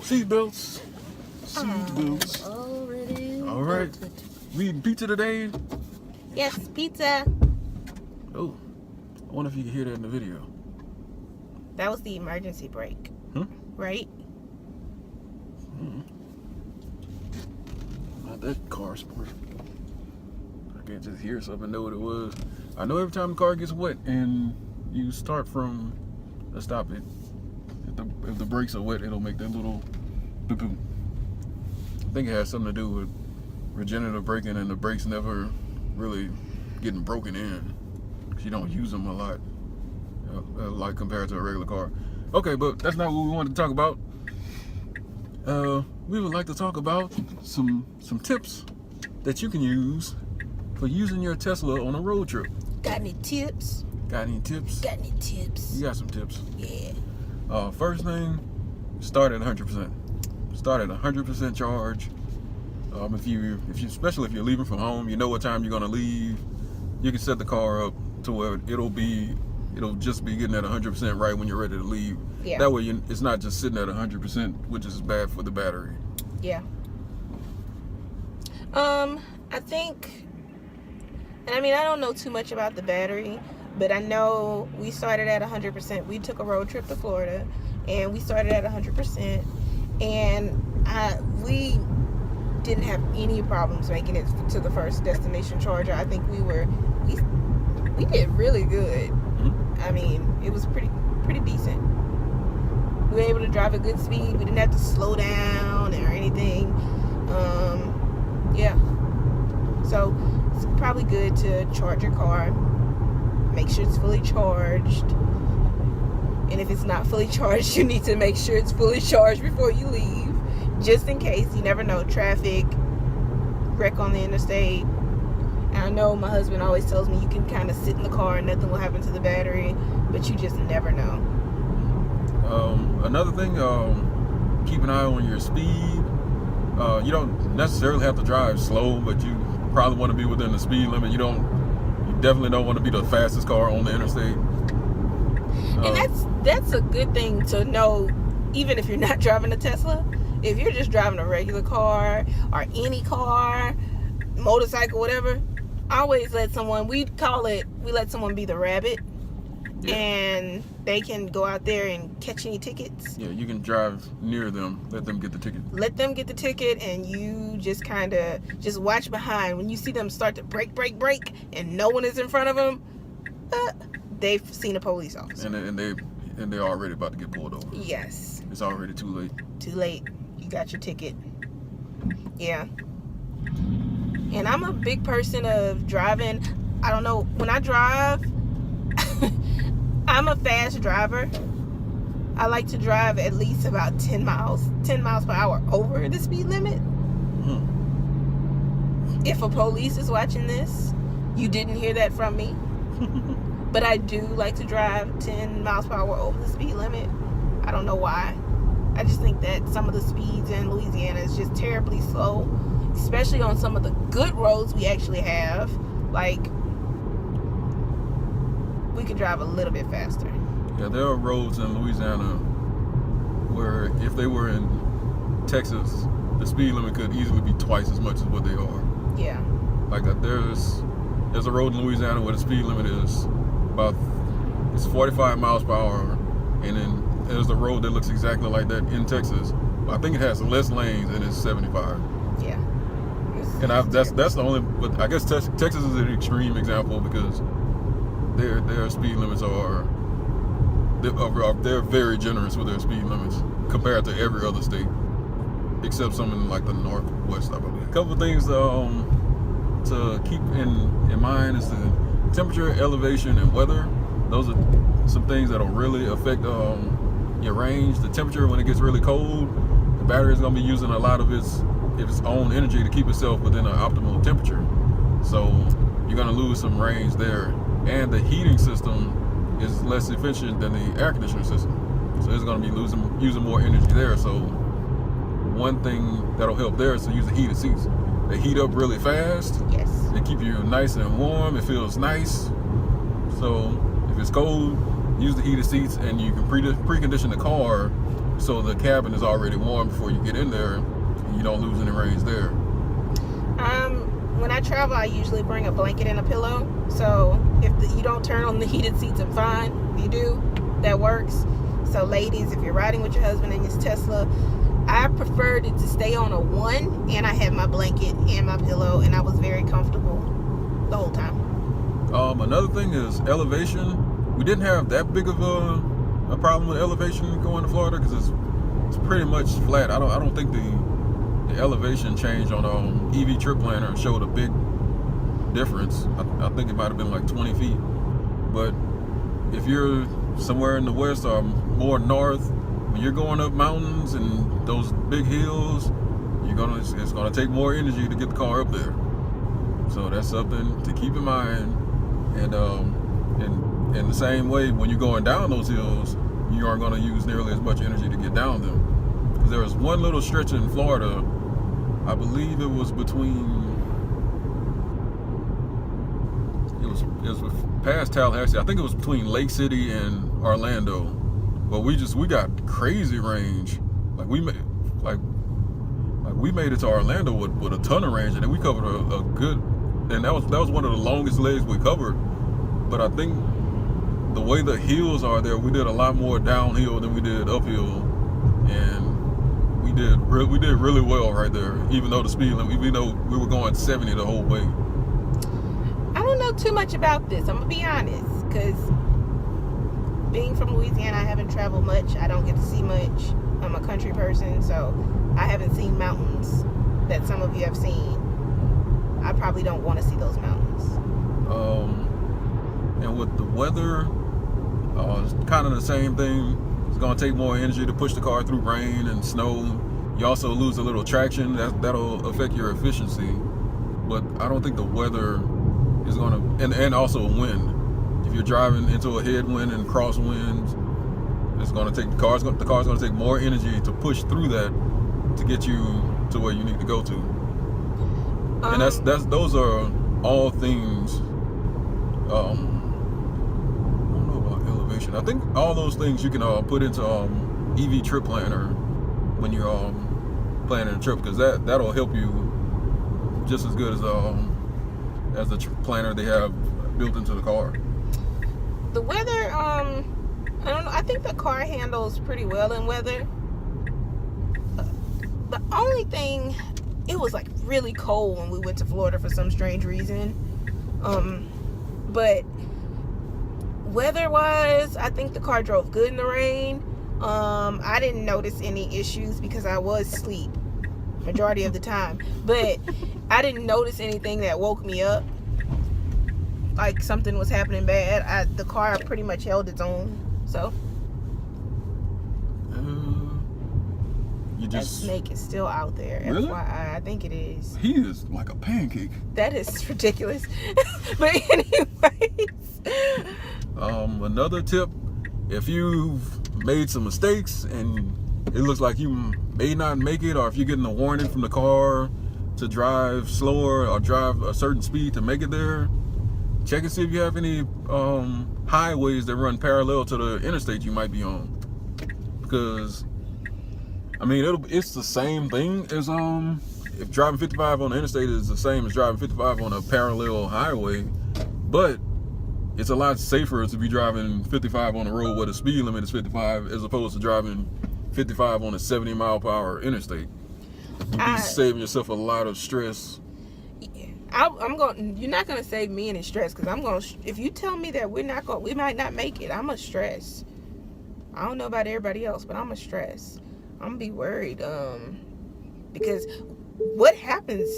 Seatbelts. Seatbelts. All right. We eating pizza today? Yes, pizza. Oh, I wonder if you can hear that in the video. That was the emergency brake. Right? Not that car sport. I can't just hear something and know what it was. I know every time the car gets wet and you start from a stop it, if the brakes are wet, it'll make that little boop-boop. I think it has something to do with regenerative braking and the brakes never really getting broken in because you don't use them a lot, like compared to a regular car. Okay, but that's not what we wanted to talk about. We would like to talk about some tips that you can use for using your Tesla on a road trip. Got any tips? Got any tips? Got any tips? You got some tips. Yeah. First thing, start at 100%. Start at 100% charge. Especially if you're leaving from home, you know what time you're gonna leave. You can set the car up to where it'll just be getting at 100% right when you're ready to leave. Yeah. That way, it's not just sitting at 100%, which is bad for the battery. Yeah. I think, and I mean, I don't know too much about the battery, but I know we started at 100%. We took a road trip to Florida, and we started at 100%, and we didn't have any problems making it to the first destination charger. I think we did really good. I mean, it was pretty decent. We were able to drive at good speed. We didn't have to slow down or anything. Yeah. So it's probably good to charge your car. Make sure it's fully charged. And if it's not fully charged, you need to make sure it's fully charged before you leave. Just in case, you never know. Traffic, wreck on the interstate. And I know my husband always tells me you can kind of sit in the car and nothing will happen to the battery, but you just never know. Another thing, keep an eye on your speed. You don't necessarily have to drive slow, but you probably want to be within the speed limit. You definitely don't want to be the fastest car on the interstate. And that's a good thing to know, even if you're not driving a Tesla. If you're just driving a regular car or any car, motorcycle, whatever, always let someone be the rabbit. Yeah. And they can go out there and catch any tickets. Yeah, you can drive near them, let them get the ticket. Let them get the ticket, and you just kind of just watch behind. When you see them start to brake, and no one is in front of them, they've seen a police officer. And they're already about to get pulled over. Yes. It's already too late. Too late. You got your ticket. Yeah. And I'm a big person of driving. I don't know, when I drive, I'm a fast driver. I like to drive at least about 10 miles per hour over the speed limit. If a police is watching this, you didn't hear that from me. But I do like to drive 10 miles per hour over the speed limit. I don't know why. I just think that some of the speeds in Louisiana is just terribly slow, especially on some of the good roads we actually have. Like, we could drive a little bit faster. Yeah, there are roads in Louisiana where if they were in Texas, the speed limit could easily be twice as much as what they are. Yeah. Like there's a road in Louisiana where the speed limit is it's 45 miles per hour, and then there's a road that looks exactly like that in Texas. I think it has less lanes and it's 75. Yeah. And that's the only, but I guess Texas is an extreme example because their speed limits they're very generous with their speed limits compared to every other state, except some in like the Northwest, I believe. A couple of things to keep in mind is the temperature, elevation, and weather. Those are some things that'll really affect your range. The temperature, when it gets really cold, the battery is going to be using a lot of its own energy to keep itself within an optimal temperature. So you're going to lose some range there. And the heating system is less efficient than the air conditioner system. So it's going to be using more energy there. So one thing that'll help there is to use the heated seats. They heat up really fast. Yes. They keep you nice and warm. It feels nice. So if it's cold, use the heated seats, and you can precondition the car so the cabin is already warm before you get in there, and you don't lose any range there. When I travel, I usually bring a blanket and a pillow. So if you don't turn on the heated seats, I'm fine. If you do, that works. So ladies, if you're riding with your husband in his Tesla, I preferred it to stay on a 1, and I had my blanket and my pillow, and I was very comfortable the whole time. Another thing is elevation. We didn't have that big of a problem with elevation going to Florida because it's pretty much flat. I don't think the elevation change on EV Trip Planner showed a big difference. I think it might have been like 20 feet. But if you're somewhere in the west or more north, when you're going up mountains and those big hills, it's gonna take more energy to get the car up there. So that's something to keep in mind. And in the same way, when you're going down those hills, you aren't gonna use nearly as much energy to get down them. Because there was one little stretch in Florida, I believe it was past Tallahassee. I think it was between Lake City and Orlando. But we got crazy range. We made it to Orlando with a ton of range, and then we covered a good, and that was one of the longest legs we covered. But I think the way the hills are there, we did a lot more downhill than we did uphill, and we did really well right there. Even though the speed limit, we were going 70 the whole way. I don't know too much about this. I'm gonna be honest, because being from Louisiana, I haven't traveled much. I don't get to see much. I'm a country person, so I haven't seen mountains that some of you have seen. I probably don't want to see those mountains. And with the weather, it's kind of the same thing. It's going to take more energy to push the car through rain and snow. You also lose a little traction. That'll affect your efficiency. But I don't think the weather is going to, and also wind. If you're driving into a headwind and crosswinds, it's going to take the car's going to take more energy to push through that to get you to where you need to go to. And those are all things. I don't know about elevation. I think all those things you can put into EV Trip Planner when you're planning a trip, because that'll help you just as good as the planner they have built into the car. The weather, I don't know. I think the car handles pretty well in weather. The only thing, it was like really cold when we went to Florida for some strange reason. But weather-wise, I think the car drove good in the rain. I didn't notice any issues because I was asleep majority of the time. But I didn't notice anything that woke me up, like something was happening bad. The car pretty much held its own. So that snake is still out there. Really? FYI, I think it is. He is like a pancake. That is ridiculous. But anyways, another tip: if you've made some mistakes and it looks like you may not make it, or if you're getting a warning from the car to drive slower or drive a certain speed to make it there, check and see if you have any highways that run parallel to the interstate you might be on. Because I mean, it's the same thing as if driving 55 on the interstate is the same as driving 55 on a parallel highway, but it's a lot safer to be driving 55 on the road where the speed limit is 55 as opposed to driving 55 on a 70-mile-per-hour interstate. You'd be saving yourself a lot of stress. You're not gonna save me any stress, because if you tell me that we might not make it, I'm a stress. I don't know about everybody else, but I'm a stress. I'm gonna be worried, because what happens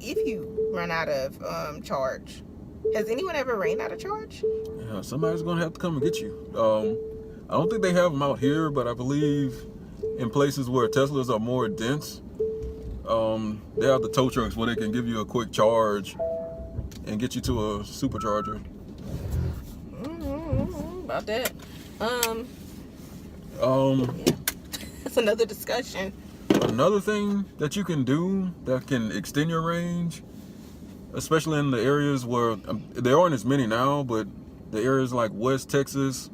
if you run out of charge? Has anyone ever ran out of charge? Yeah, somebody's gonna have to come and get you. I don't think they have them out here, but I believe in places where Teslas are more dense, they have the tow trucks where they can give you a quick charge and get you to a supercharger. About that. Yeah. That's another discussion. Another thing that you can do that can extend your range, especially in the areas where there aren't as many now, but the areas like West Texas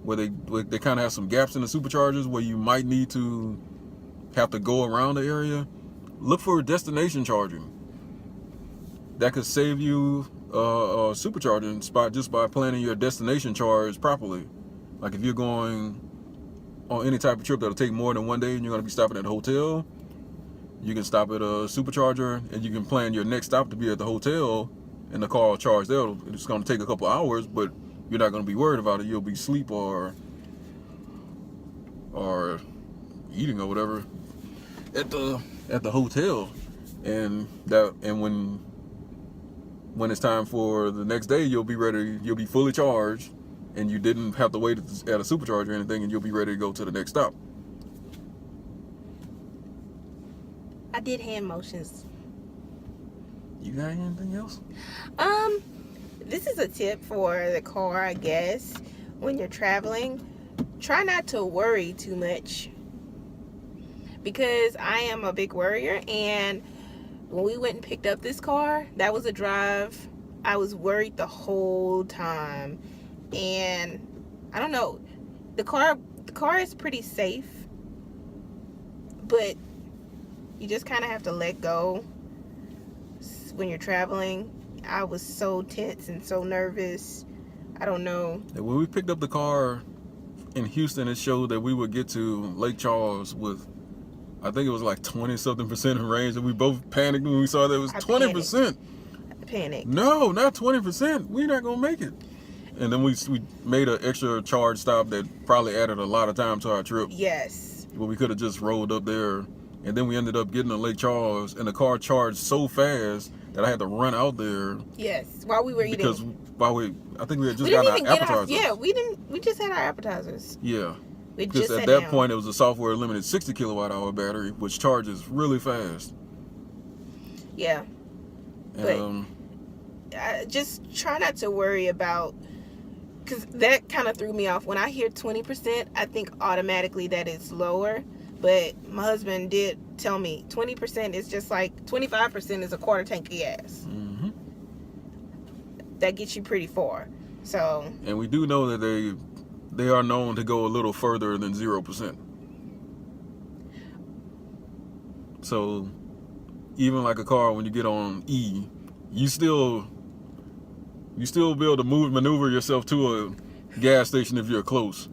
where they kind of have some gaps in the superchargers where you might need to have to go around the area. Look for destination charging. That could save you a supercharging spot just by planning your destination charge properly. Like if you're going on any type of trip that'll take more than one day and you're going to be stopping at a hotel, you can stop at a supercharger and you can plan your next stop to be at the hotel and the car will charge there. It's going to take a couple hours, but you're not going to be worried about it. You'll be asleep or eating or whatever at the hotel, and when it's time for the next day, you'll be ready. You'll be fully charged, and you didn't have to wait at a supercharger or anything, and you'll be ready to go to the next stop. I did hand motions. You got anything else? This is a tip for the car, I guess. When you're traveling, try not to worry too much, because I am a big worrier, and when we went and picked up this car, that was a drive. I was worried the whole time, and I don't know. The car is pretty safe, but you just kind of have to let go when you're traveling. I was so tense and so nervous. I don't know. When we picked up the car in Houston, it showed that we would get to Lake Charles with, I think it was like 20-something% in range, and we both panicked when we saw that it was 20%. Panic. No, not 20%. We're not gonna make it. And then we made an extra charge stop that probably added a lot of time to our trip. Yes. But we could have just rolled up there, and then we ended up getting to Lake Charles, and the car charged so fast that I had to run out there. Yes, while we were eating. Because I think we had just gotten our appetizers. We just had our appetizers. Yeah. Because at that point, it was a software limited 60 kilowatt hour battery, which charges really fast. Yeah. And, but just try not to worry about, because that kind of threw me off. When I hear 20%, I think automatically that it's lower. But my husband did tell me 20% is just like 25% is a quarter tank of gas. Mm-hmm. That gets you pretty far. So. And we do know that they are known to go a little further than 0%. So even like a car, when you get on E, you still be able to maneuver yourself to a gas station if you're close.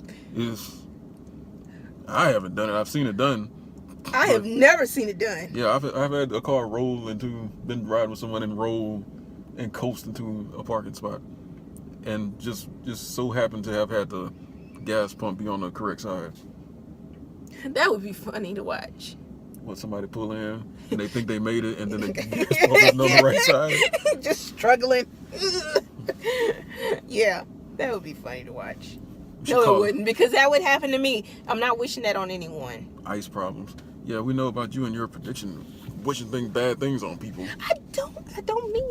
I haven't done it. I've seen it done. I have never seen it done. Yeah, I've had a car been riding with someone and roll and coast into a parking spot, and just so happened to have had the gas pump be on the correct side. That would be funny to watch. What, somebody pull in and they think they made it, and then the gas pump is on the right side. Just struggling. Yeah, that would be funny to watch. No, it wouldn't, because that would happen to me. I'm not wishing that on anyone. Ice problems. Yeah, we know about you and your prediction, wishing bad things on people. I don't mean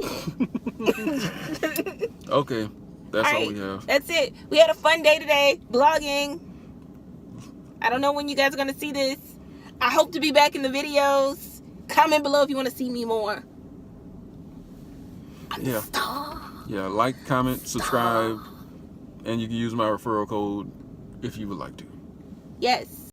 it. Okay, that's all we have. That's it. We had a fun day today, blogging. I don't know when you guys are going to see this. I hope to be back in the videos. Comment below if you want to see me more. Yeah. Yeah, like, comment, subscribe, and you can use my referral code if you would like to. Yes.